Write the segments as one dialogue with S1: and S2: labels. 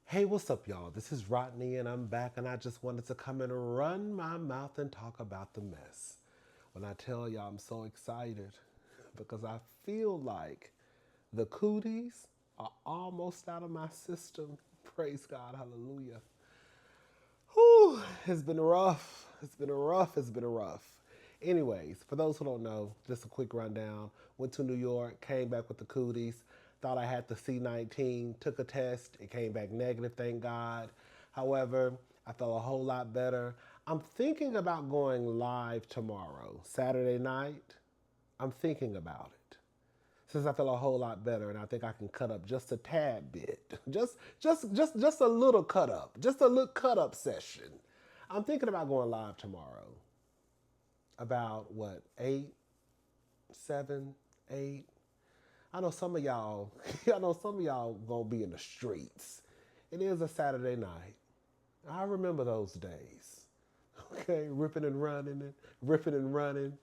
S1: Hey, what's up, y'all? This is Rodney, and I'm back, and I just wanted to come and run my mouth and talk about the mess. When I tell y'all I'm so excited because I feel like the cooties are almost out of my system. Praise God, hallelujah. Whew, it's been rough. It's been rough. It's been rough. Anyways, for those who don't know, just a quick rundown. Went to New York, came back with the cooties. Thought I had the C19, took a test. It came back negative, thank God. However, I felt a whole lot better. I'm thinking about going live tomorrow, Saturday night. I'm thinking about it since I feel a whole lot better, and I think I can cut up just a tad bit, just a little cut up, just a little cut up session. I'm thinking about going live tomorrow. About what, 8, 7, 8? I know some of y'all, I know some of y'all gonna be in the streets. It is a Saturday night. I remember those days. Okay, ripping and running,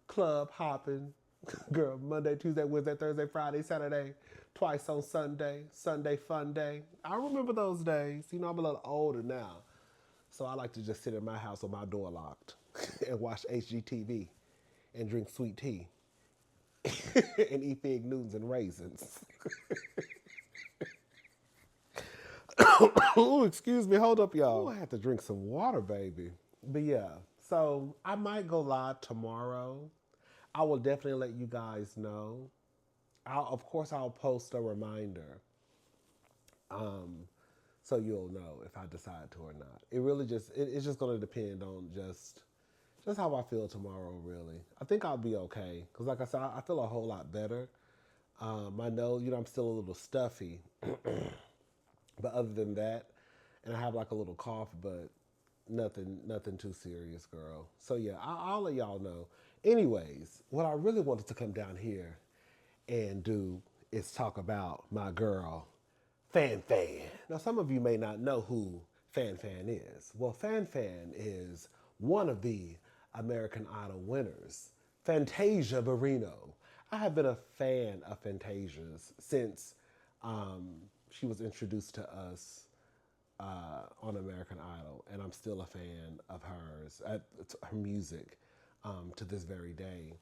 S1: club hopping. Girl, Monday, Tuesday, Wednesday, Thursday, Friday, Saturday, twice on Sunday, Sunday fun day. I remember those days. You know, I'm a little older now. So I like to just sit in my house with my door locked and watch HGTV and drink sweet tea and eat fig Newtons and raisins. Ooh, excuse me, hold up, y'all. Ooh, I have to drink some water, baby. But yeah, so I might go live tomorrow. I will definitely let you guys know. Of course, I'll post a reminder, so you'll know if I decide to or not. It really it's just gonna depend on just how I feel tomorrow. Really, I think I'll be okay because, like I said, I feel a whole lot better. My nose, I'm still a little stuffy, but other than that, and I have like a little cough, but nothing too serious, girl. So yeah, I'll let y'all know. Anyways, what I really wanted to come down here and do is talk about my girl, Fan Fan. Now, some of you may not know who Fan Fan is. Well, Fan Fan is one of the American Idol winners, Fantasia Barrino. I have been a fan of Fantasia's since she was introduced to us on American Idol, and I'm still a fan of hers, her music, to this very day.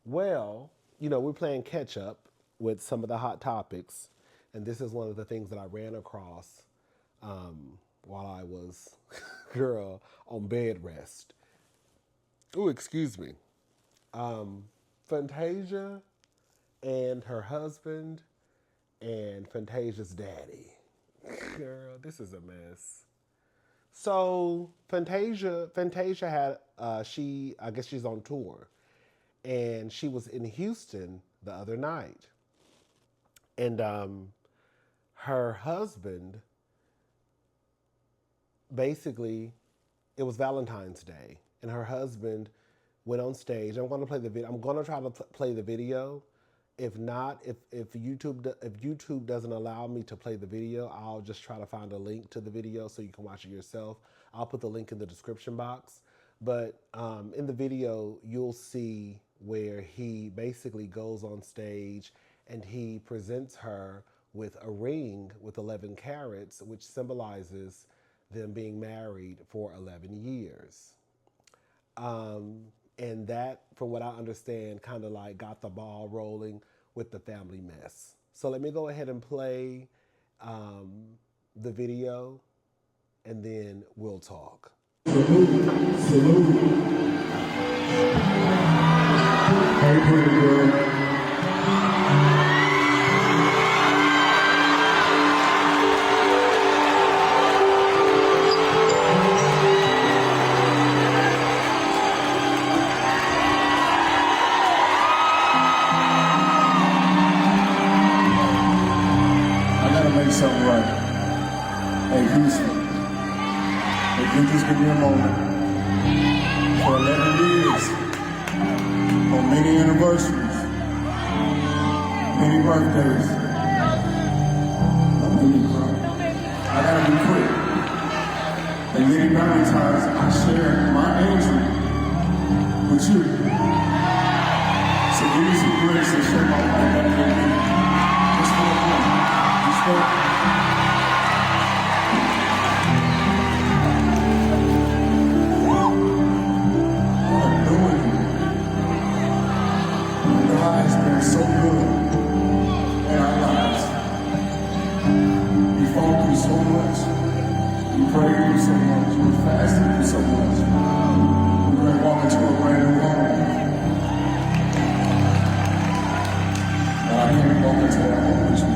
S1: Well, we're playing catch up with some of the hot topics, and this is one of the things that I ran across while I was, girl, on bed rest. Ooh, excuse me. Fantasia and her husband and Fantasia's daddy. Girl, this is a mess. So Fantasia had I guess she's on tour, and she was in Houston the other night, and her husband, basically, it was Valentine's Day, and her husband went on stage. I'm going to play the video. I'm going to try to play the video. If not, if YouTube doesn't allow me to play the video, I'll just try to find a link to the video so you can watch it yourself. I'll put the link in the description box. But in the video, you'll see where he basically goes on stage and he presents her with a ring with 11 carats, which symbolizes them being married for 11 years. And that, from what I understand, kind of like got the ball rolling with the family mess. So let me go ahead and play the video, and then we'll talk.
S2: Salute. Hey, pretty girl. Something right. Hey, Houston, if you just give me a moment, for 11 years, on many anniversaries, many birthdays, don't make me cry. I gotta be quick. And many Valentines, I share my angel with you. So easy grace to share my life back with me. Just for a moment. Just for what I'm doing. God has been so good in our lives. We fought through so much. We prayed through so much. We fasted through so much. We're going to walk into a brand new home. But I can't walk into that home with you.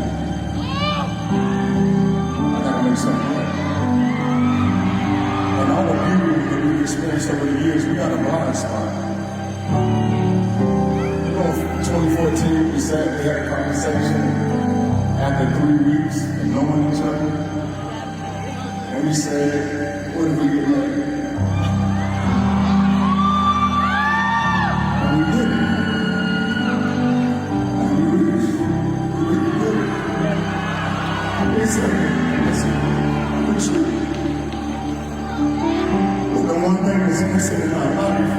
S2: I gotta make something right. And all the beauty that we've experienced over the years, we got a blind spot. You know, 2014, we sat, we had a conversation after 3 weeks of knowing each other. And we said, what if we get married? And we did it. And we really did it. It's true. But the one thing that's missing in our life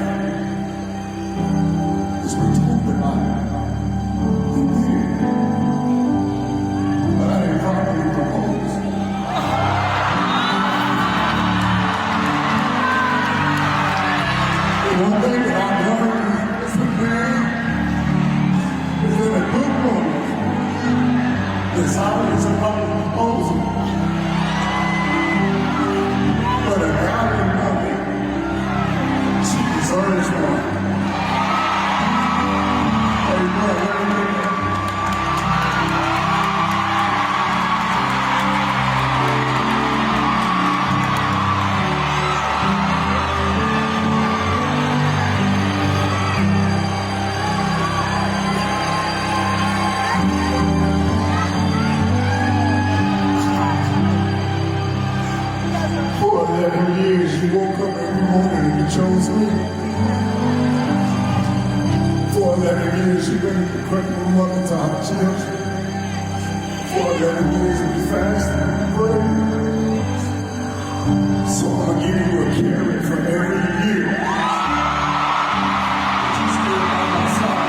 S2: is we talked about it. We did it. But I didn't properly propose. The one thing that I've learned is that man is in a good moment. There's always a public proposal. But a godly woman, she deserves one. Hey, bro, let me get that. For 11 years, you woke up every morning and you chose me. For 11 years, you've been the credible mother to our children. For 11 years, we fasted and prayed. So I'm gonna give you a carrot for every year. You still by my side.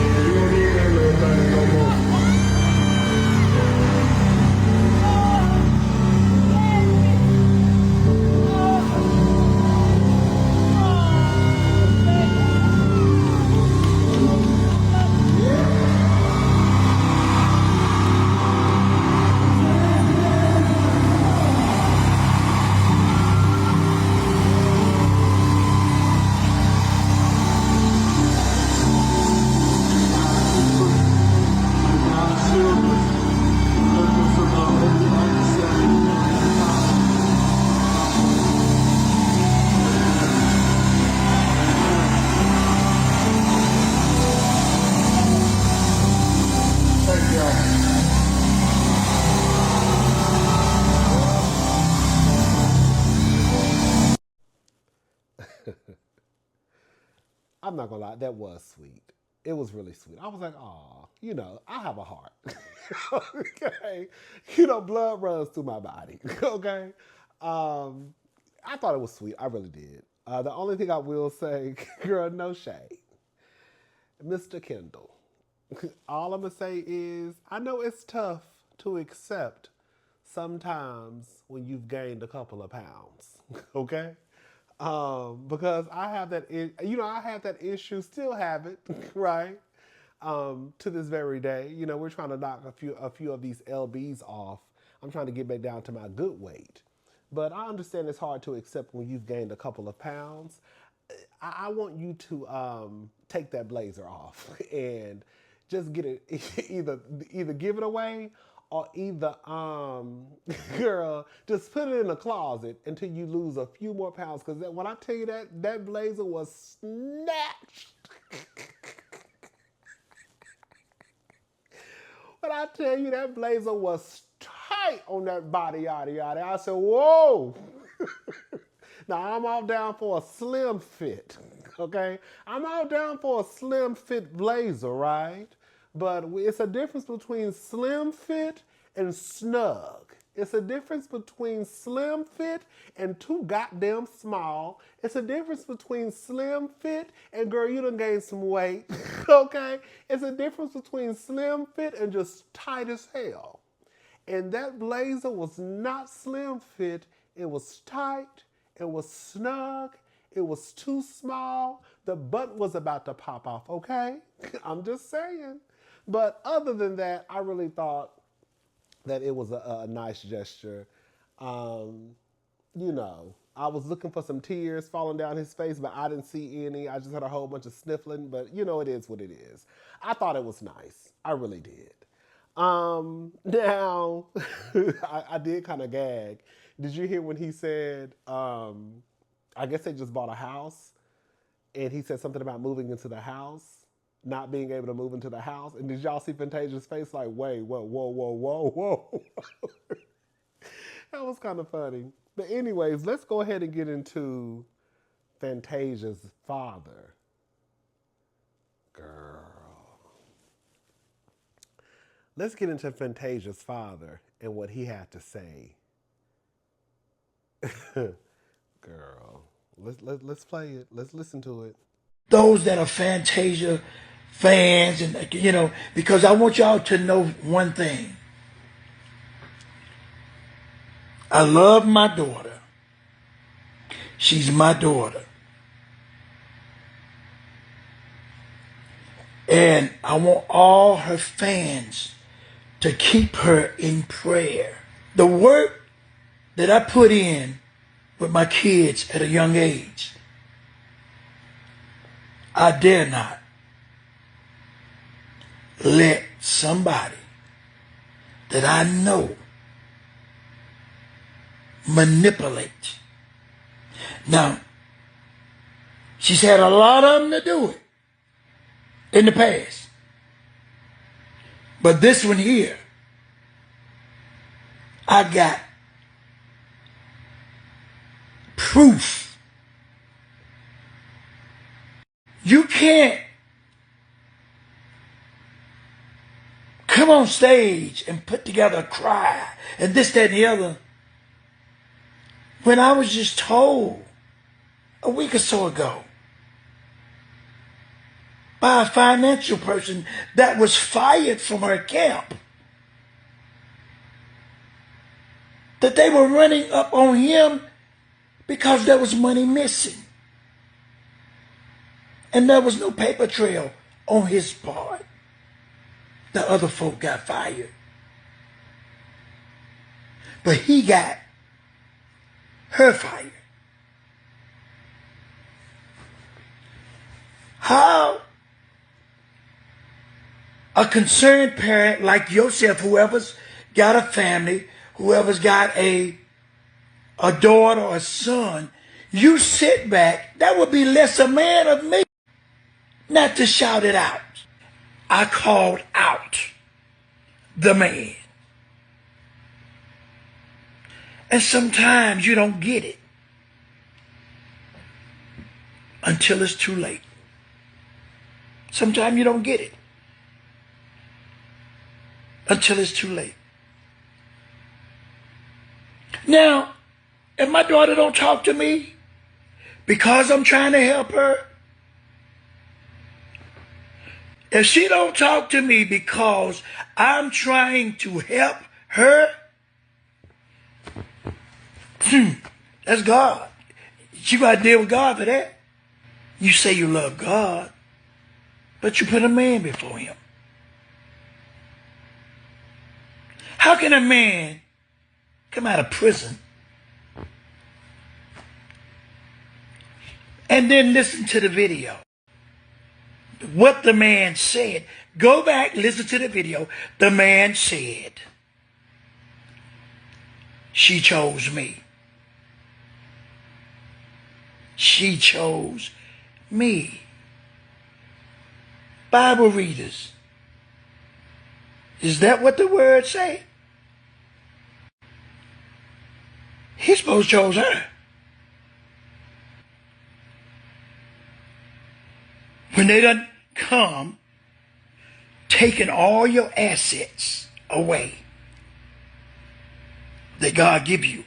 S2: You don't need that little thing no more. Thank y'all.
S1: I'm not gonna lie, that was sweet. It was really sweet. I was like, "Aw, I have a heart." Okay, blood runs through my body. Okay, I thought it was sweet. I really did. The only thing I will say, girl, no shade, Mr. Kendall. All I'm gonna say is, I know it's tough to accept sometimes when you've gained a couple of pounds. Okay. Because I have that, I have that issue, still have it, right? To this very day, we're trying to knock a few of these lbs off. I'm trying to get back down to my good weight, but I understand it's hard to accept when you've gained a couple of pounds. I want you to take that blazer off and just get it, either give it away, or either girl, just put it in the closet until you lose a few more pounds. Because when I tell you that blazer was snatched. When I tell you that blazer was tight on that body, yada yada, I said, whoa. Now I'm all down for a slim fit. Okay? I'm all down for a slim fit blazer, right? But it's a difference between slim fit and snug. It's a difference between slim fit and too goddamn small. It's a difference between slim fit and girl, you done gained some weight. Okay? It's a difference between slim fit and just tight as hell. And that blazer was not slim fit. It was tight. It was snug. It was too small. The button was about to pop off, okay? I'm just saying. But other than that, I really thought that it was a nice gesture. Um, I was looking for some tears falling down his face, but I didn't see any. I just had a whole bunch of sniffling, but it is what it is. I thought it was nice. I really did. Now, I did kind of gag. Did you hear when he said, I guess they just bought a house, and he said something about moving into the house, not being able to move into the house? And did y'all see Fantasia's face like, wait, whoa, whoa, whoa, whoa, whoa? That was kind of funny. But anyways, let's go ahead and get into Fantasia's father. Girl. Let's get into Fantasia's father and what he had to say. Girl, let's play it. Let's listen to it.
S3: Those that are Fantasia fans, and because I want y'all to know one thing. I love my daughter. She's my daughter. And I want all her fans to keep her in prayer. The work that I put in with my kids at a young age, I dare not let somebody that I know manipulate. Now, she's had a lot of them to do it in the past. But this one here, I got proof. You can't come on stage and put together a cry and this, that, and the other when I was just told a week or so ago by a financial person that was fired from her camp that they were running up on him because there was money missing. And there was no paper trail on his part. The other folk got fired. But he got her fired. How a concerned parent like yourself, whoever's got a family, whoever's got a daughter or a son, you sit back, that would be less a man of me not to shout it out. I called out the man. And sometimes you don't get it until it's too late. Sometimes you don't get it until it's too late. Now, if my daughter don't talk to me because I'm trying to help her, if she don't talk to me because I'm trying to help her, that's God. You got to deal with God for that. You say you love God, but you put a man before him. How can a man come out of prison and then listen to the video? What the man said. Go back, listen to the video. The man said, she chose me. She chose me. Bible readers, is that what the word say? He supposed to chose her. When they done come, taking all your assets away that God give you.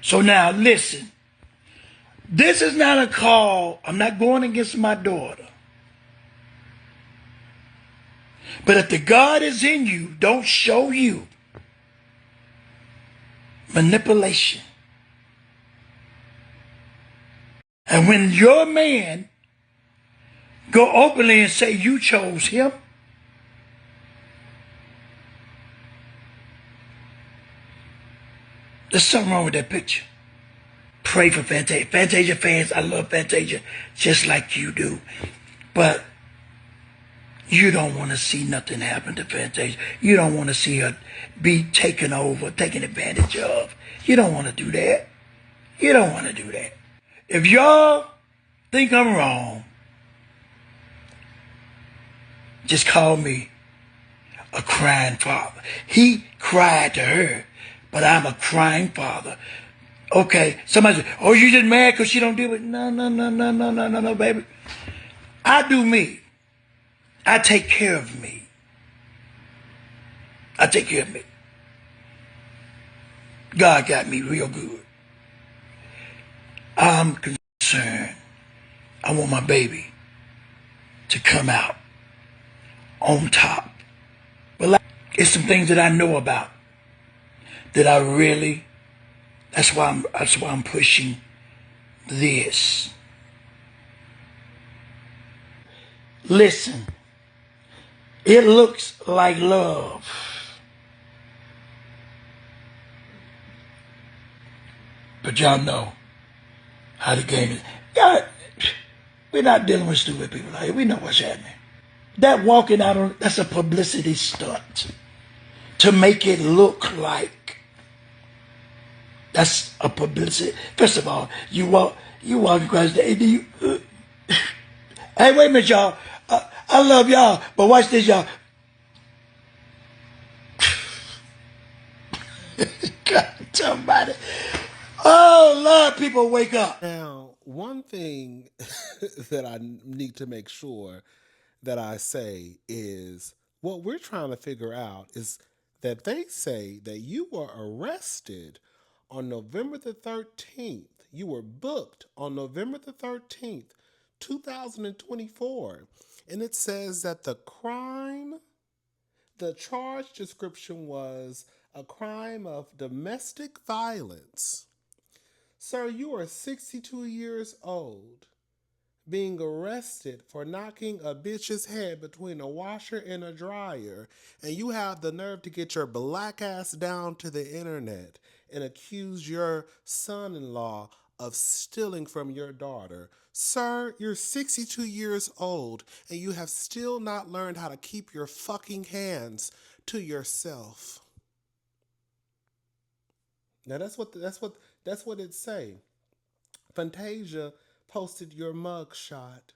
S3: So now listen, this is not a call. I'm not going against my daughter. But if the God is in you, don't show you manipulation. And when your man go openly and say you chose him, there's something wrong with that picture. Pray for Fantasia. Fantasia fans, I love Fantasia just like you do. But you don't want to see nothing happen to Fantasia. You don't want to see her be taken over, taken advantage of. You don't want to do that. You don't want to do that. If y'all think I'm wrong, just call me a crying father. He cried to her, but I'm a crying father. Okay, somebody said, oh, you just mad because she don't deal with it? No, baby. I do me. I take care of me. I take care of me. God got me real good. I'm concerned. I want my baby to come out on top. But it's some things that I know about that I really, that's why I'm pushing this. Listen, it looks like love. But y'all know how the game is. God, we're not dealing with stupid people like we know what's happening. That walking out on, that's a publicity stunt to make it look like that's a publicity. First of all, you walk across the hey, wait a minute, y'all. I love y'all, but watch this, y'all. God, somebody. Oh, Lord, people wake up.
S1: Now, one thing that I need to make sure that I say is what we're trying to figure out is that they say that you were arrested on November the 13th. You were booked on November the 13th, 2024. And it says that the charge description was a crime of domestic violence. Sir, you are 62 years old, being arrested for knocking a bitch's head between a washer and a dryer, and you have the nerve to get your black ass down to the internet and accuse your son-in-law of stealing from your daughter. Sir, you're 62 years old, and you have still not learned how to keep your fucking hands to yourself. Now that's what it say. Fantasia posted your mug shot.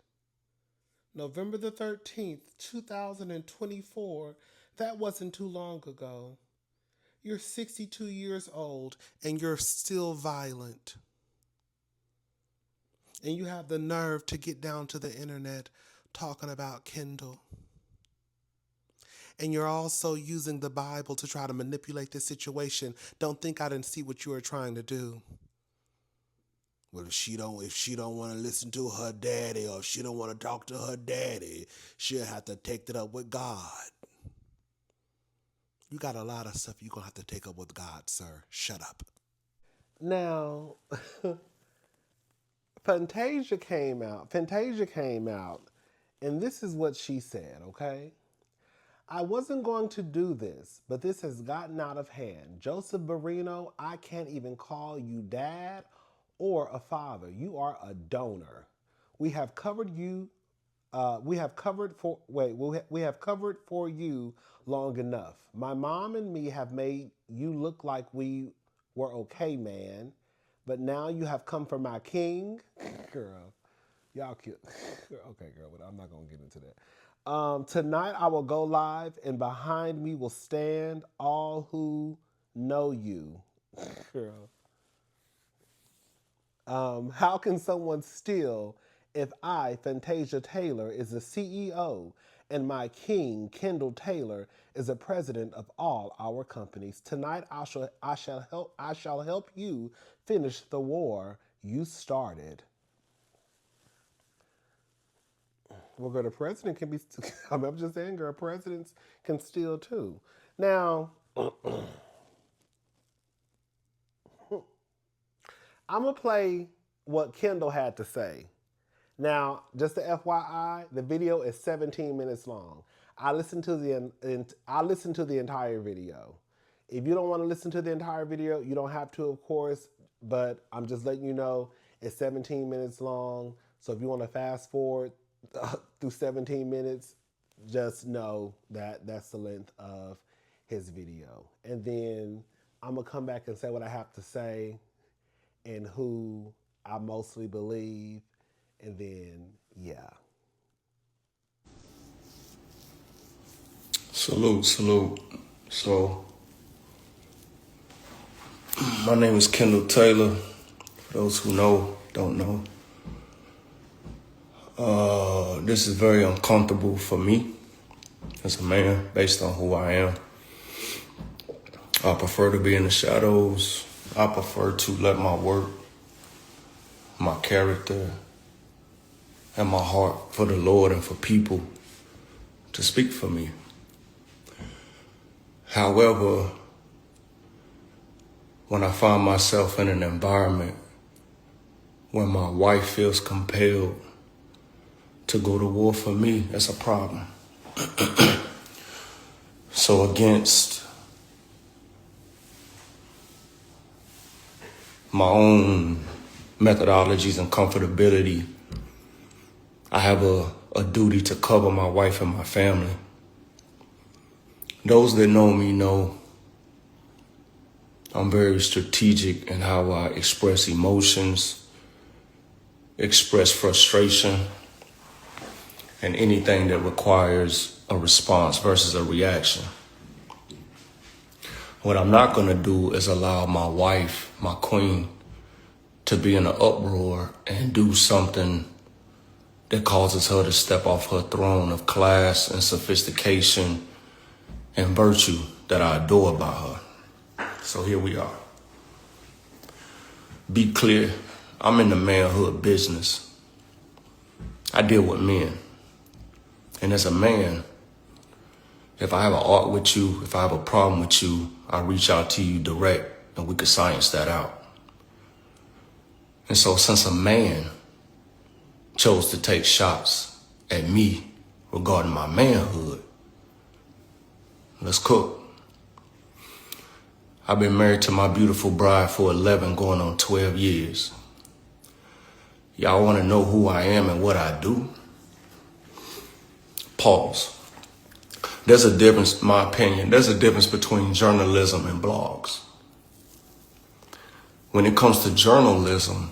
S1: November the 13th, 2024. That wasn't too long ago. You're 62 years old and you're still violent. And you have the nerve to get down to the internet talking about Kendall. And you're also using the Bible to try to manipulate this situation. Don't think I didn't see what you were trying to do. Well, if she don't want to listen to her daddy, or if she don't want to talk to her daddy, she'll have to take it up with God. You got a lot of stuff you're gonna have to take up with God, sir. Shut up. Now, Fantasia came out, and this is what she said, okay? I wasn't going to do this, but this has gotten out of hand. Joseph Barrino, I can't even call you dad or a father. You are a donor. We have covered for you long enough. My mom and me have made you look like we were okay, man. But now you have come for my king. Girl, y'all cute. Okay, girl, but I'm not going to get into that. Tonight I will go live, and behind me will stand all who know you. Girl. How can someone steal if I, Fantasia Taylor, is the CEO and my king, Kendall Taylor, is the president of all our companies? Tonight I shall help you finish the war you started. Well, girl, the president can be. I'm just saying, girl, presidents can steal too. Now, I'm gonna play what Kendall had to say. Now, just the FYI, the video is 17 minutes long. I listened to the entire video. If you don't want to listen to the entire video, you don't have to, of course. But I'm just letting you know it's 17 minutes long. So if you want to fast forward through 17 minutes, just know that that's the length of his video. And then I'm gonna come back and say what I have to say and who I mostly believe, and then, yeah.
S4: Salute, salute. So, my name is Kendall Taylor. For those who know, don't know. This is very uncomfortable for me as a man based on who I am. I prefer to be in the shadows. I prefer to let my work, my character, and my heart for the Lord and for people to speak for me. However, when I find myself in an environment where my wife feels compelled to go to war for me, that's a problem. So against my own methodologies and comfortability, I have a duty to cover my wife and my family. Those that know me know I'm very strategic in how I express emotions, express frustration, and anything that requires a response versus a reaction. What I'm not gonna do is allow my wife, my queen, to be in an uproar and do something that causes her to step off her throne of class and sophistication and virtue that I adore about her. So here we are. Be clear, I'm in the manhood business. I deal with men. And as a man, if I have an art with you, if I have a problem with you, I reach out to you direct and we could science that out. And so since a man chose to take shots at me regarding my manhood, let's cook. I've been married to my beautiful bride for 11 going on 12 years. Y'all want to know who I am and what I do? Pause. There's a difference, in my opinion, there's a difference between journalism and blogs. When it comes to journalism,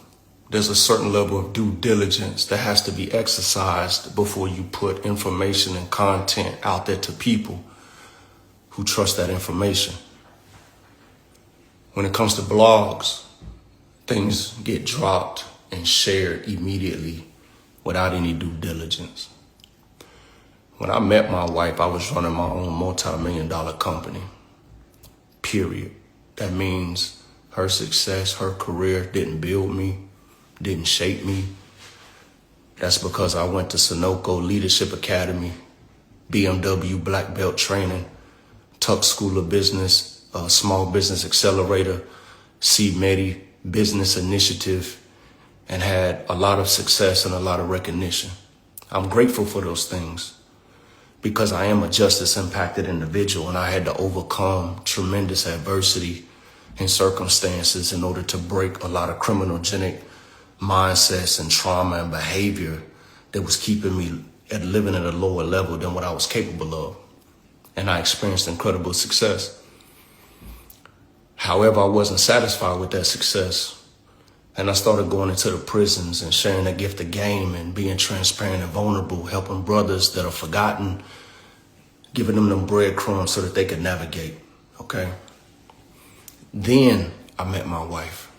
S4: there's a certain level of due diligence that has to be exercised before you put information and content out there to people who trust that information. When it comes to blogs, things get dropped and shared immediately without any due diligence. When I met my wife, I was running my own multi-million-dollar company, period. That means her success, her career didn't build me, didn't shape me. That's because I went to Sunoco Leadership Academy, BMW Black Belt Training, Tuck School of Business, Small Business Accelerator, CMEDI Business Initiative, and had a lot of success and a lot of recognition. I'm grateful for those things because I am a justice impacted individual and I had to overcome tremendous adversity and circumstances in order to break a lot of criminogenic mindsets and trauma and behavior that was keeping me living at a lower level than what I was capable of. And I experienced incredible success. However, I wasn't satisfied with that success. And I started going into the prisons and sharing the gift of game and being transparent and vulnerable, helping brothers that are forgotten, giving them breadcrumbs so that they could navigate, okay? Then I met my wife.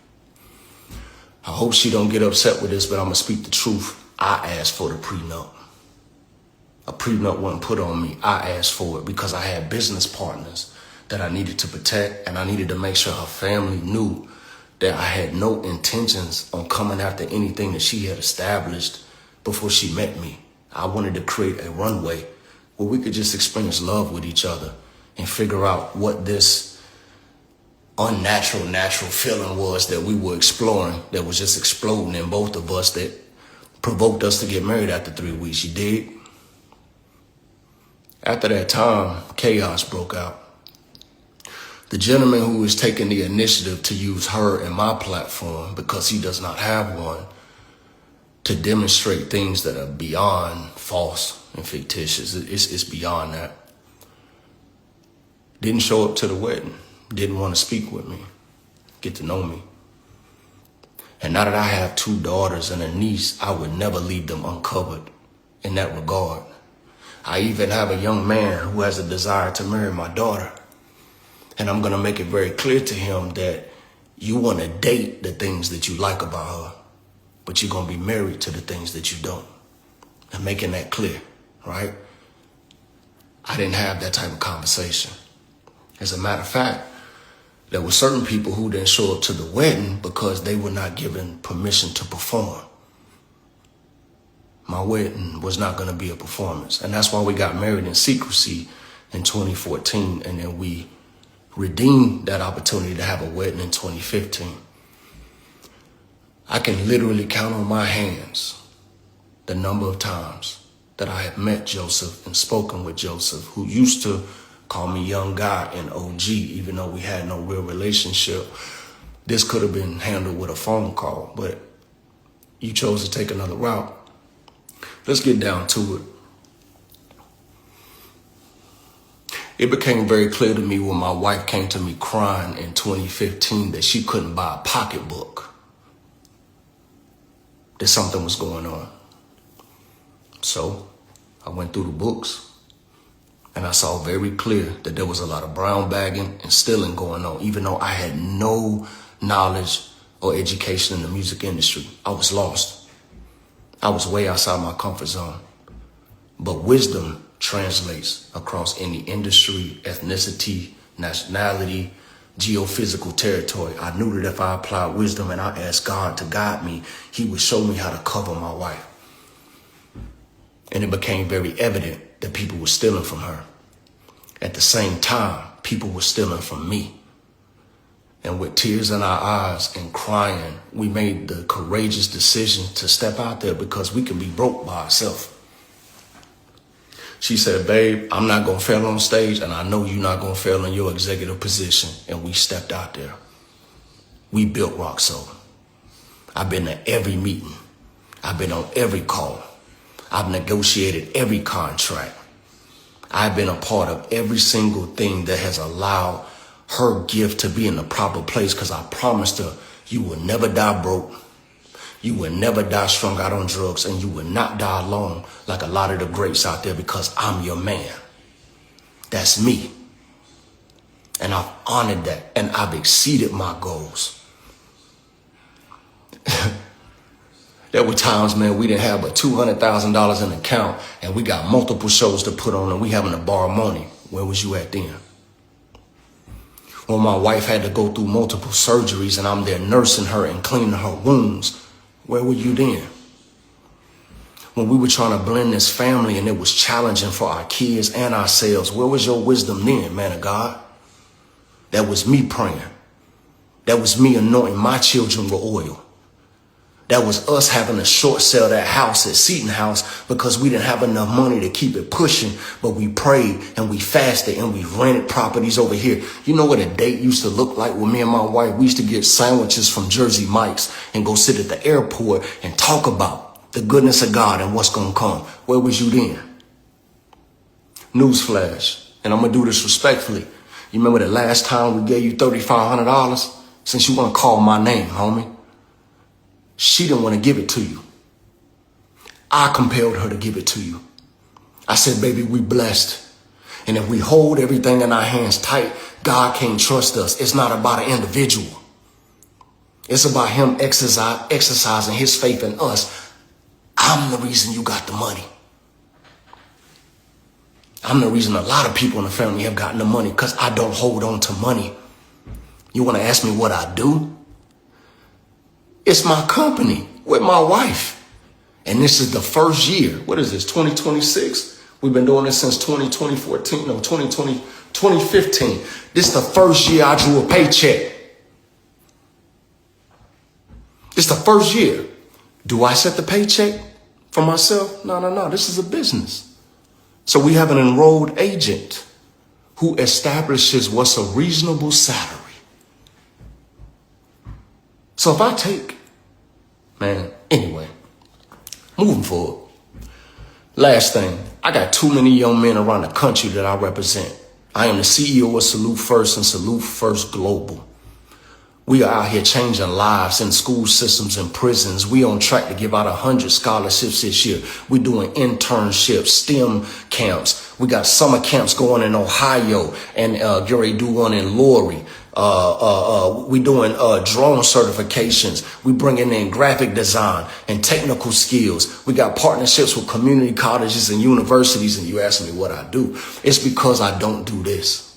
S4: I hope she don't get upset with this, but I'm going to speak the truth. I asked for the prenup. A prenup wasn't put on me. I asked for it because I had business partners that I needed to protect, and I needed to make sure her family knew that I had no intentions on coming after anything that she had established before she met me. I wanted to create a runway where we could just experience love with each other and figure out what this unnatural, natural feeling was that we were exploring, that was just exploding in both of us, that provoked us to get married after 3 weeks. You dig? After that time, chaos broke out. The gentleman who was taking the initiative to use her and my platform, because he does not have one, to demonstrate things that are beyond false and fictitious. It's beyond that. Didn't show up to the wedding. Didn't want to speak with me, get to know me. And now that I have 2 daughters and a niece, I would never leave them uncovered in that regard. I even have a young man who has a desire to marry my daughter. And I'm going to make it very clear to him that you want to date the things that you like about her, but you're going to be married to the things that you don't. And making that clear, right? I didn't have that type of conversation. As a matter of fact, there were certain people who didn't show up to the wedding because they were not given permission to perform. My wedding was not going to be a performance. And that's why we got married in secrecy in 2014. And then we redeemed that opportunity to have a wedding in 2015. I can literally count on my hands the number of times that I have met Joseph and spoken with Joseph, who used to call me young guy and OG, even though we had no real relationship. This could have been handled with a phone call, but you chose to take another route. Let's get down to it. It became very clear to me when my wife came to me crying in 2015 that she couldn't buy a pocketbook, that something was going on. So I went through the books and I saw very clear that there was a lot of brown bagging and stealing going on, even though I had no knowledge or education in the music industry. I was lost. I was way outside my comfort zone. But wisdom translates across any industry, ethnicity, nationality, geophysical territory. I knew that if I applied wisdom and I asked God to guide me, he would show me how to cover my wife. And it became very evident that people were stealing from her. At the same time, people were stealing from me. And with tears in our eyes and crying, we made the courageous decision to step out there because we can be broke by ourselves. She said, babe, I'm not going to fail on stage, and I know you're not going to fail in your executive position. And we stepped out there. We built Rock Soul. I've been to every meeting. I've been on every call. I've negotiated every contract. I've been a part of every single thing that has allowed her gift to be in the proper place, because I promised her you will never die broke. You will never die strung out on drugs, and you will not die alone like a lot of the greats out there, because I'm your man. That's me. And I've honored that, and I've exceeded my goals. There were times, man, we didn't have but $200,000 in the account, and we got multiple shows to put on, and we having to borrow money. Where was you at then? When my wife had to go through multiple surgeries and I'm there nursing her and cleaning her wounds, where were you then? When we were trying to blend this family and it was challenging for our kids and ourselves, where was your wisdom then, man of God? That was me praying. That was me anointing my children with oil. That was us having to short sell that house at Seton House because we didn't have enough money to keep it pushing, but we prayed and we fasted and we rented properties over here. You know what a date used to look like with me and my wife? We used to get sandwiches from Jersey Mike's and go sit at the airport and talk about the goodness of God and what's going to come. Where was you then? Newsflash, and I'm going to do this respectfully. You remember the last time we gave you $3,500? Since you want to call my name, homie. She didn't want to give it to you. I compelled her to give it to you. I said, baby, we blessed. And if we hold everything in our hands tight, God can't trust us. It's not about an individual. It's about him exercising his faith in us. I'm the reason you got the money. I'm the reason a lot of people in the family have gotten the money, because I don't hold on to money. You want to ask me what I do? It's my company with my wife. And this is the first year. What is this, 2026? We've been doing this since 2015. This is the first year I drew a paycheck. This is the first year. Do I set the paycheck for myself? No. This is a business. So we have an enrolled agent who establishes what's a reasonable salary. So if I take, anyway, moving forward. Last thing, I got too many young men around the country that I represent. I am the CEO of Salute First and Salute First Global. We are out here changing lives in school systems and prisons. We on track to give out 100 scholarships this year. We're doing internships, STEM camps. We got summer camps going in Ohio and get ready to do one in Lori. We doing drone certifications. We bringing in graphic design and technical skills. We got partnerships with community colleges and universities. And you ask me what I do. It's because I don't do this.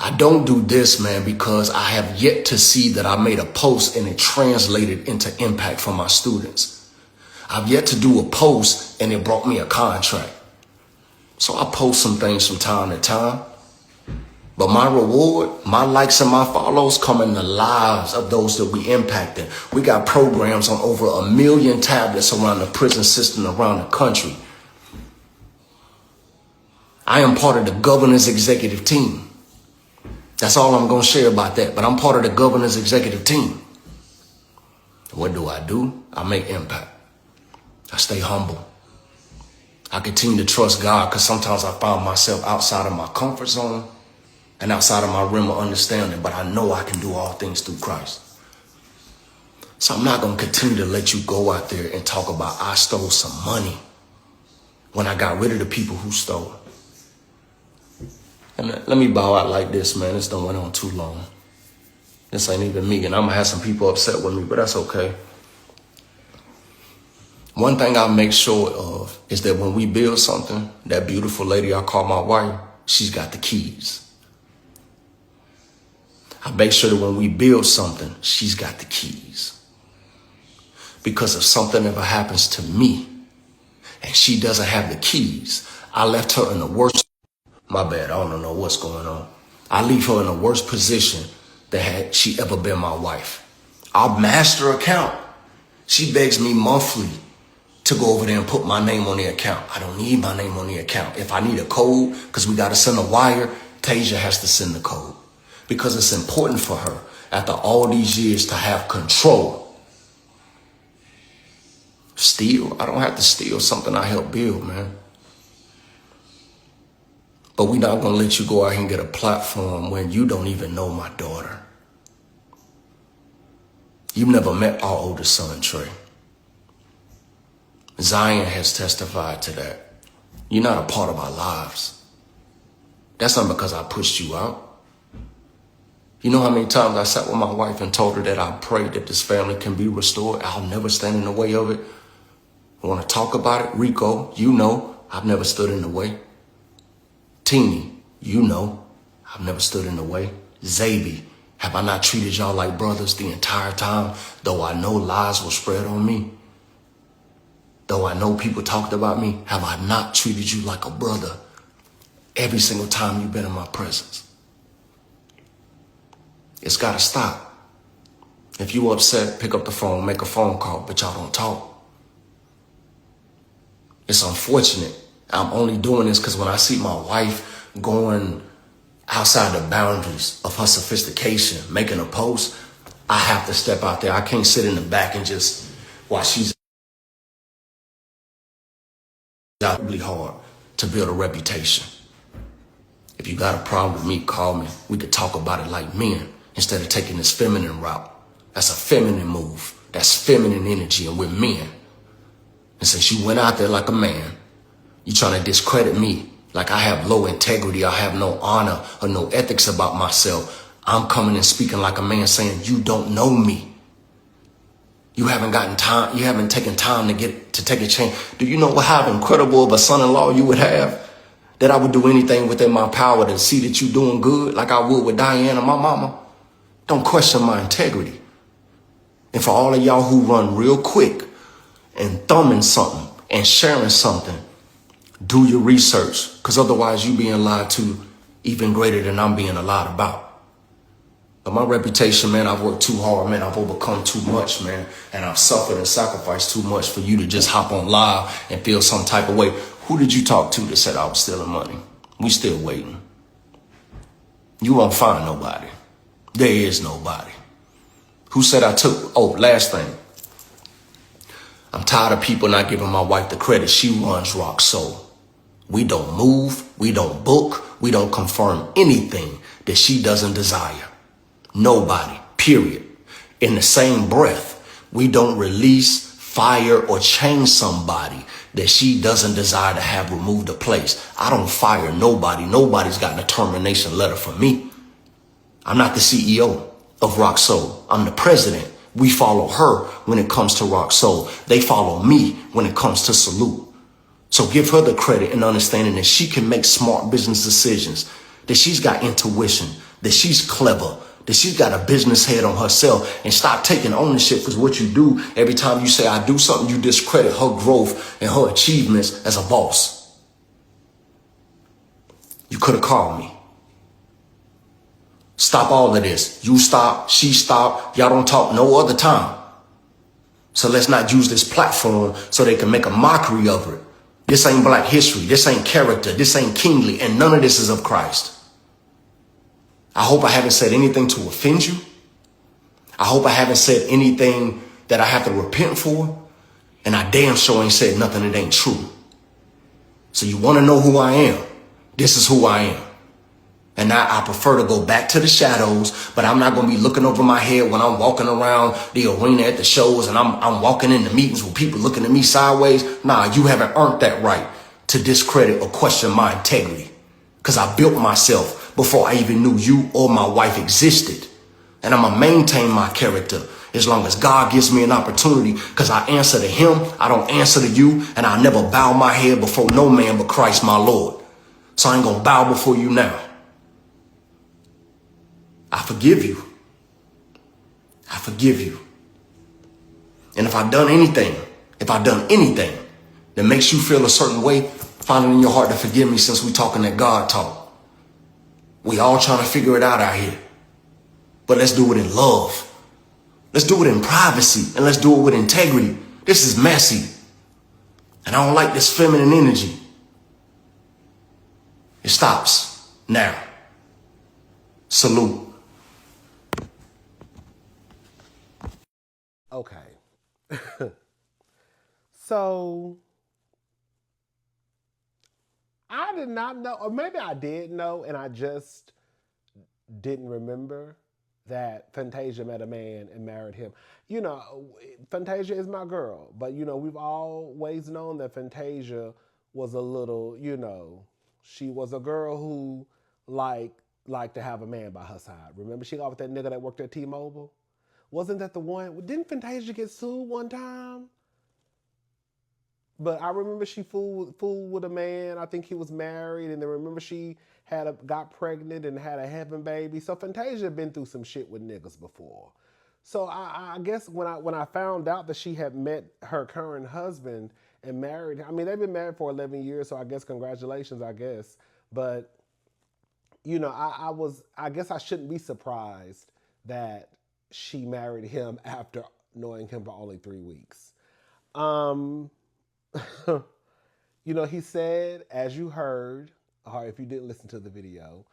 S4: I don't do this, man, because I have yet to see that I made a post and it translated into impact for my students. I've yet to do a post and it brought me a contract. So I post some things from time to time. But my reward, my likes and my follows come in the lives of those that we impacted. We got programs on over 1 million tablets around the prison system around the country. I am part of the governor's executive team. That's all I'm going to share about that. But I'm part of the governor's executive team. What do? I make impact. I stay humble. I continue to trust God, because sometimes I find myself outside of my comfort zone and outside of my realm of understanding. But I know I can do all things through Christ. So I'm not going to continue to let you go out there and talk about I stole some money when I got rid of the people who stole. And let me bow out like this, man. This done went on too long. This ain't even me, and I'm going to have some people upset with me, but that's okay. One thing I make sure of is that when we build something, that beautiful lady I call my wife, she's got the keys. I make sure that when we build something, she's got the keys. Because if something ever happens to me and she doesn't have the keys, I left her in the worst. My bad, I don't know what's going on. I leave her in the worst position that had she ever been my wife. Our master account, she begs me monthly to go over there and put my name on the account. I don't need my name on the account. If I need a code, because we got to send a wire, Tasia has to send the code. Because it's important for her, after all these years, to have control. Steal? I don't have to steal something I helped build, man. But we're not going to let you go out here and get a platform when you don't even know my daughter. You've never met our oldest son, Trey. Zion has testified to that. You're not a part of our lives. That's not because I pushed you out. You know how many times I sat with my wife and told her that I pray that this family can be restored? I'll never stand in the way of it. I want to talk about it? Rico, you know I've never stood in the way. Teeny, you know I've never stood in the way. Zaby, have I not treated y'all like brothers the entire time? Though I know lies were spread on me. Though I know people talked about me, have I not treated you like a brother every single time you've been in my presence? It's got to stop. If you upset, pick up the phone, make a phone call, but y'all don't talk. It's unfortunate. I'm only doing this because when I see my wife going outside the boundaries of her sophistication, making a post, I have to step out there. I can't sit in the back and just while she's out really hard to build a reputation. If you got a problem with me, call me. We could talk about it like men instead of taking this feminine route. That's a feminine move. That's feminine energy, and we're men. And since you went out there like a man, you trying to discredit me like I have low integrity, I have no honor or no ethics about myself. I'm coming and speaking like a man saying, you don't know me. You haven't gotten time. You haven't taken time to take a chance. Do you know how incredible of a son-in-law you would have? That I would do anything within my power to see that you're doing good like I would with Diana, my mama. Don't question my integrity. And for all of y'all who run real quick and thumbing something and sharing something, do your research, because otherwise you being lied to even greater than I'm being lied about. But my reputation, man, I've worked too hard, man. I've overcome too much, man. And I've suffered and sacrificed too much for you to just hop on live and feel some type of way. Who did you talk to that said I was stealing money? We still waiting. You won't find nobody. There is nobody. Who said I took, last thing. I'm tired of people not giving my wife the credit. She runs Rock Soul. We don't move, we don't book, we don't confirm anything that she doesn't desire. Nobody, period. In the same breath, we don't release, fire, or change somebody that she doesn't desire to have removed a place. I don't fire nobody. Nobody's gotten a termination letter from me. I'm not the CEO of Rock Soul. I'm the president. We follow her when it comes to Rock Soul. They follow me when it comes to Salute. So give her the credit and understanding that she can make smart business decisions, that she's got intuition, that she's clever, that she's got a business head on herself, and stop taking ownership, because what you do every time you say I do something, you discredit her growth and her achievements as a boss. You could have called me. Stop all of this. You stop, she stop. Y'all don't talk no other time. So let's not use this platform so they can make a mockery of it. This ain't Black history. This ain't character. This ain't kingly. And none of this is of Christ. I hope I haven't said anything to offend you. I hope I haven't said anything that I have to repent for. And I damn sure ain't said nothing that ain't true. So you want to know who I am? This is who I am. And I prefer to go back to the shadows, but I'm not going to be looking over my head when I'm walking around the arena at the shows and I'm walking into meetings with people looking at me sideways. Nah, you haven't earned that right to discredit or question my integrity, because I built myself before I even knew you or my wife existed. And I'm going to maintain my character as long as God gives me an opportunity, because I answer to him. I don't answer to you, and I never bow my head before no man but Christ my Lord. So I ain't going to bow before you now. I forgive you. I forgive you. And if I've done anything that makes you feel a certain way, find it in your heart to forgive me, since we talking that God talk. We all trying to figure it out here. But let's do it in love. Let's do it in privacy, and let's do it with integrity. This is messy. And I don't like this feminine energy. It stops now. Salute.
S1: Okay. So I did not know, or maybe I did know, and I just didn't remember that Fantasia met a man and married him. You know, Fantasia is my girl, but you know, we've always known that Fantasia was a little, you know, she was a girl who liked to have a man by her side. Remember she got with that nigga that worked at T-Mobile? Wasn't that the one? Didn't Fantasia get sued one time? But I remember she fooled with a man. I think he was married, and then remember she got pregnant and had a heaven baby. So Fantasia had been through some shit with niggas before. So I guess when I found out that she had met her current husband and married, I mean, they've been married for 11 years, so I guess congratulations, I guess. But you know, I guess I shouldn't be surprised that she married him after knowing him for only 3 weeks. You know, he said, as you heard, or if you didn't listen to the video,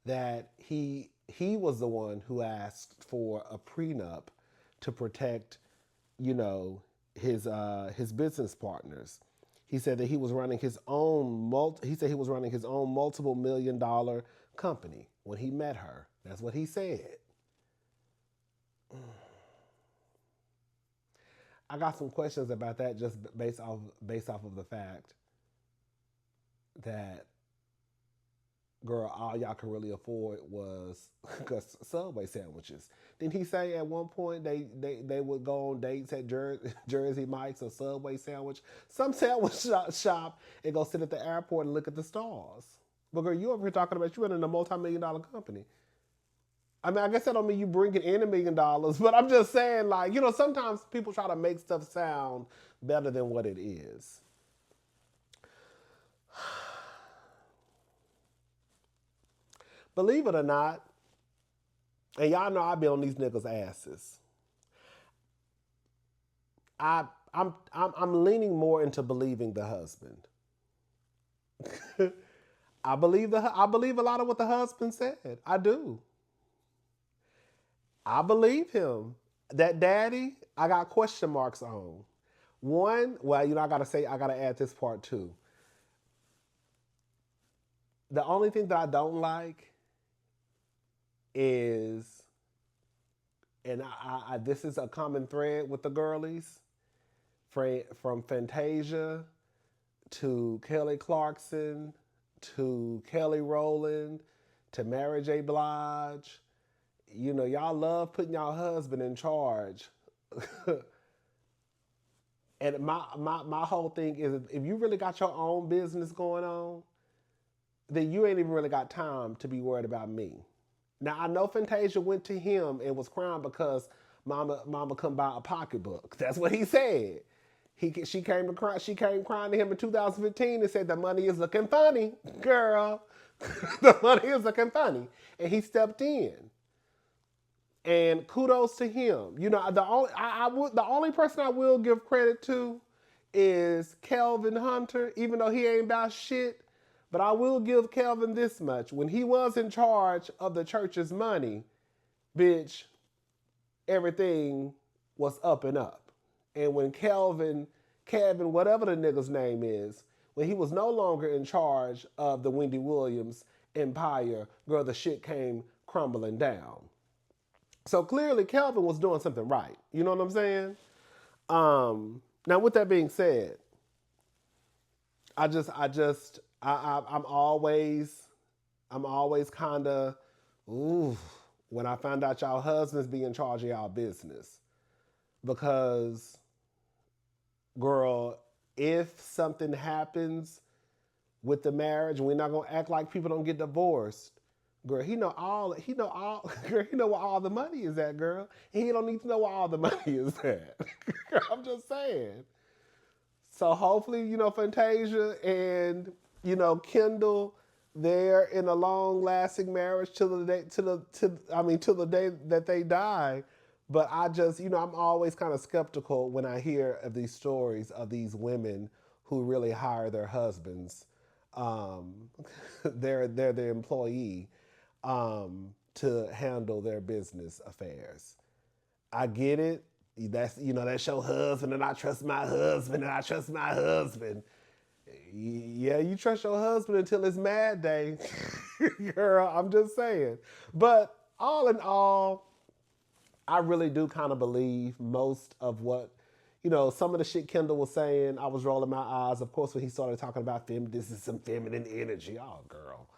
S1: that he was the one who asked for a prenup to protect, you know, his business partners. He said that he was running his own multiple $million company when he met her. That's what he said. I got some questions about that, just based off of the fact that girl, all y'all can really afford was Subway sandwiches. Didn't he say at one point they would go on dates at Jersey Mike's or Subway sandwich, some sandwich shop, and go sit at the airport and look at the stars? But girl, you over here talking about you running a multi-million-dollar company. I mean, I guess that don't mean you bringing in $1 million, but I'm just saying, like, sometimes people try to make stuff sound better than what it is. Believe it or not, and y'all know I be on these niggas' asses. I'm leaning more into believing the husband. I believe a lot of what the husband said. I do. I believe him. That daddy, I got question marks on. One, well, I gotta add this part too. The only thing that I don't like is, and this is a common thread with the girlies, from Fantasia to Kelly Clarkson to Kelly Rowland to Mary J. Blige. Y'all love putting y'all husband in charge. And my whole thing is, if you really got your own business going on, then you ain't even really got time to be worried about me. Now, I know Fantasia went to him and was crying because mama couldn't buy a pocketbook. That's what he said. She came crying to him in 2015 and said, the money is looking funny, girl. The money is looking funny. And he stepped in. And kudos to him. The only person I will give credit to is Kelvin Hunter, even though he ain't about shit. But I will give Kelvin this much. When he was in charge of the church's money, bitch, everything was up and up. And when Kevin, whatever the nigga's name is, when he was no longer in charge of the Wendy Williams empire, girl, the shit came crumbling down. So clearly Kelvin was doing something right. You know what I'm saying? Now with that being said, I'm always kind of, when I find out y'all husbands be in charge of y'all business. Because, girl, if something happens with the marriage, we're not gonna act like people don't get divorced. Girl, he know where all the money is at, girl. He don't need to know where all the money is at. I'm just saying. So hopefully, Fantasia and, Kendall, they're in a long-lasting marriage till the day that they die. But I just, I'm always kind of skeptical when I hear of these stories of these women who really hire their husbands. They're the employee to handle their business affairs. I get it. That's your husband, and I trust my husband, and I trust my husband. Yeah, you trust your husband until it's mad day. Girl, I'm just saying. But all in all, I really do kind of believe most of what, some of the shit Kendall was saying. I was rolling my eyes. Of course, when he started talking about this is some feminine energy. Oh, girl.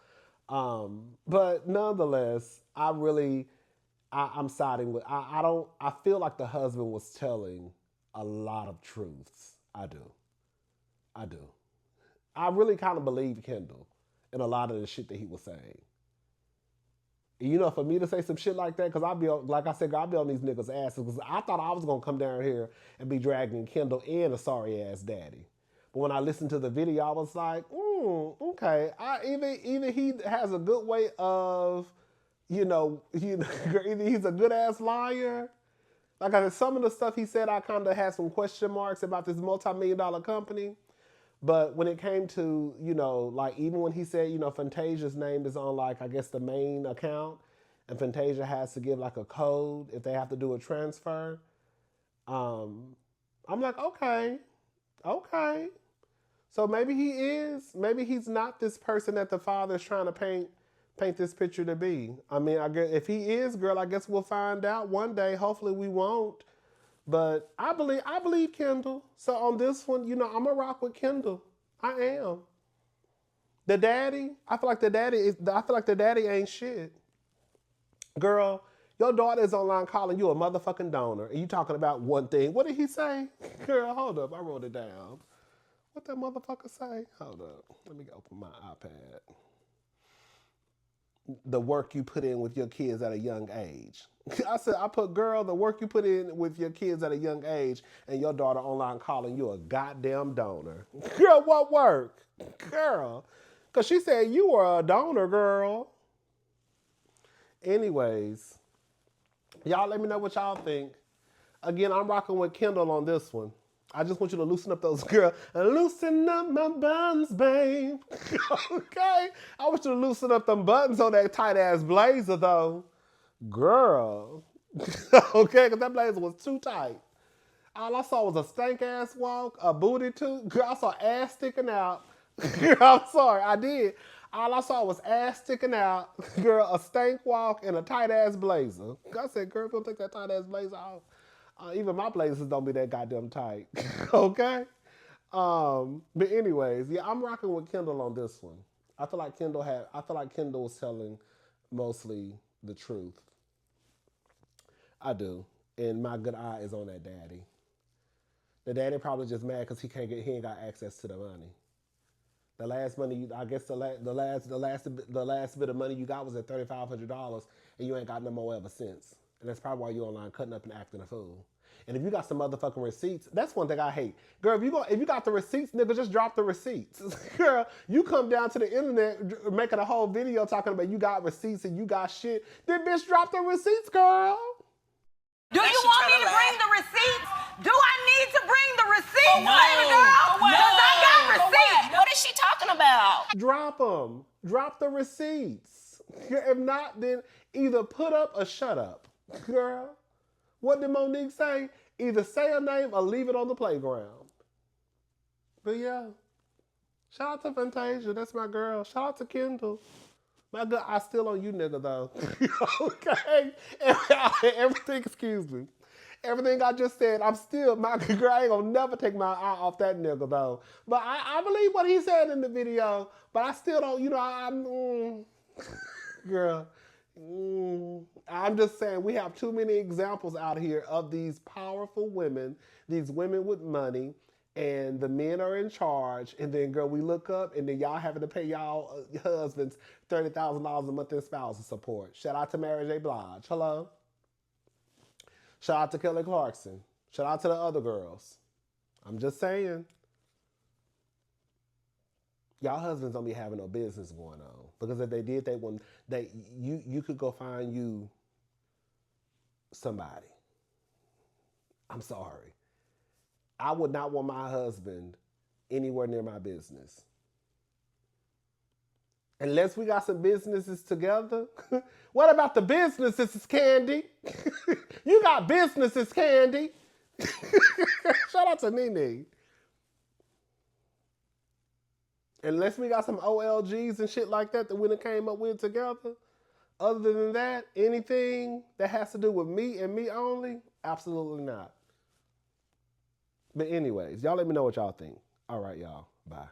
S1: But nonetheless, I'm siding with, I feel like the husband was telling a lot of truths. I do. I really kind of believe Kendall in a lot of the shit that he was saying. For me to say some shit like that, because I'll be on these niggas' asses, because I thought I was going to come down here and be dragging Kendall and a sorry-ass daddy. But when I listened to the video, I was like, okay. Either he has a good way of, either he's a good-ass liar. Like I said, some of the stuff he said, I kind of had some question marks about this multi-million-dollar company. But when it came to, even when he said, Fantasia's name is on, I guess the main account, and Fantasia has to give, a code if they have to do a transfer, I'm like, okay. So maybe he's not this person that the father's trying to paint this picture to be. I mean, I guess if he is, girl, I guess we'll find out one day. Hopefully we won't. But I believe Kendall. So on this one, I'm going to rock with Kendall. I am. The daddy, I feel like the daddy ain't shit. Girl, your daughter is online calling you a motherfucking donor, and you talking about one thing. What did he say? Girl, hold up, I wrote it down. What that motherfucker say? Hold up, let me open my iPad. The work you put in with your kids at a young age. I said, I put, girl, the work you put in with your kids at a young age, and your daughter online calling you a goddamn donor. Girl, what work? Girl. Because she said you were a donor, girl. Anyways, y'all let me know what y'all think. Again, I'm rocking with Kendall on this one. I just want you to loosen up those, girl. Loosen up my buttons, babe. Okay? I want you to loosen up them buttons on that tight ass blazer, though. Girl. Okay? Because that blazer was too tight. All I saw was a stank ass walk, a booty too. Girl, I saw ass sticking out. Girl, I'm sorry, I did. All I saw was ass sticking out. Girl, a stank walk and a tight ass blazer. I said, girl, if you don't take that tight ass blazer off, even my blazers don't be that goddamn tight. Okay? But anyways, yeah, I'm rocking with Kendall on this one. I feel like Kendall was telling mostly the truth. I do. And my good eye is on that daddy. The daddy probably just mad because he ain't got access to the money. The last money, I guess the last bit of money you got was at $3,500, and you ain't got no more ever since. And that's probably why you online cutting up and acting a fool. And if you got some motherfucking receipts, that's one thing I hate. Girl, if you got the receipts, nigga, just drop the receipts. Girl, you come down to the internet making a whole video talking about you got receipts and you got shit. Then bitch, drop the receipts, girl.
S5: Do you want me to bring the receipts? Do I need to bring the receipts, baby girl? Because I got receipts.
S6: What is she talking about?
S1: Drop them. Drop the receipts. If not, then either put up or shut up. Girl, what did Monique say? Either say a name or leave it on the playground. But yeah, shout out to Fantasia. That's my girl. Shout out to Kendall. My good, I still on you, nigga, though. Okay? Everything, excuse me. Everything I just said, I'm still, my girl, I ain't gonna never take my eye off that nigga, though. But I believe what he said in the video, but I still don't, you know, girl. I'm just saying we have too many examples out here of these powerful women, these women with money, and the men are in charge, and then, girl, we look up, and then y'all having to pay y'all husbands $30,000 a month in spousal support. Shout out to Mary J. Blige. Hello? Shout out to Kelly Clarkson. Shout out to the other girls. I'm just saying. Y'all husbands don't be having no business going on. Because if they did, you could go find you somebody. I'm sorry. I would not want my husband anywhere near my business. Unless we got some businesses together. What about the businesses, Candy? You got businesses, Candy. Shout out to Nene. Unless we got some OLGs and shit like that we done came up with together. Other than that, anything that has to do with me and me only, absolutely not. But anyways, y'all let me know what y'all think. All right, y'all. Bye.